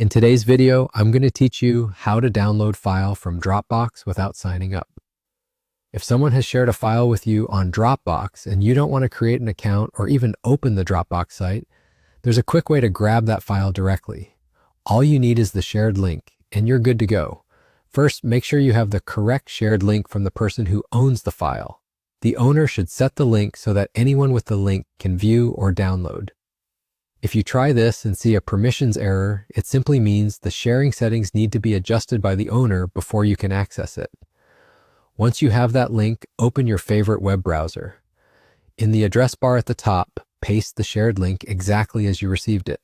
In today's video, I'm going to teach you how to download file from Dropbox without signing up. If someone has shared a file with you on Dropbox and you don't want to create an account or even open the Dropbox site, there's a quick way to grab that file directly. All you need is the shared link, and you're good to go. First, make sure you have the correct shared link from the person who owns the file. The owner should set the link so that anyone with the link can view or download. If you try this and see a permissions error, it simply means the sharing settings need to be adjusted by the owner before you can access it. Once you have that link, open your favorite web browser. In the address bar at the top, paste the shared link exactly as you received it.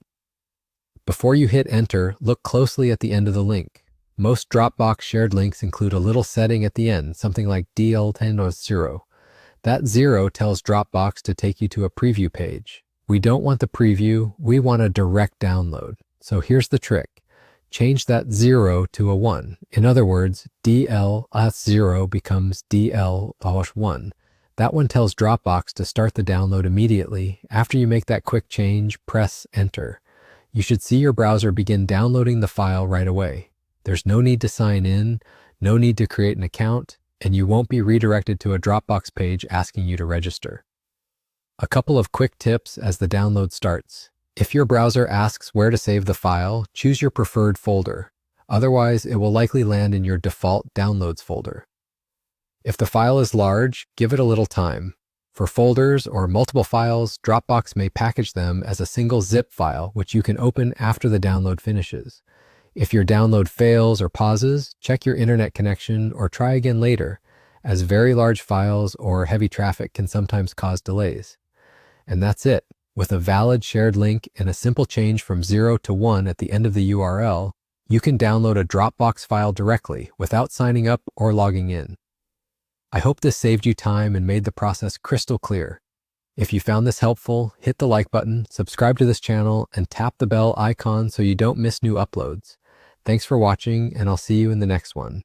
Before you hit enter, look closely at the end of the link. Most Dropbox shared links include a little setting at the end, something like DL10 or 0. That 0 tells Dropbox to take you to a preview page. We don't want the preview, we want a direct download. So here's the trick. Change that 0 to a 1. In other words, DL0 becomes DL1. That one tells Dropbox to start the download immediately. After you make that quick change, press enter. You should see your browser begin downloading the file right away. There's no need to sign in, no need to create an account, and you won't be redirected to a Dropbox page asking you to register. A couple of quick tips as the download starts. If your browser asks where to save the file, choose your preferred folder. Otherwise, it will likely land in your default downloads folder. If the file is large, give it a little time. For folders or multiple files, Dropbox may package them as a single zip file, which you can open after the download finishes. If your download fails or pauses, check your internet connection or try again later, as very large files or heavy traffic can sometimes cause delays. And that's it. With a valid shared link and a simple change from 0 to 1 at the end of the URL, you can download a Dropbox file directly without signing up or logging in. I hope this saved you time and made the process crystal clear. If you found this helpful, hit the like button, subscribe to this channel, and tap the bell icon so you don't miss new uploads. Thanks for watching, and I'll see you in the next one.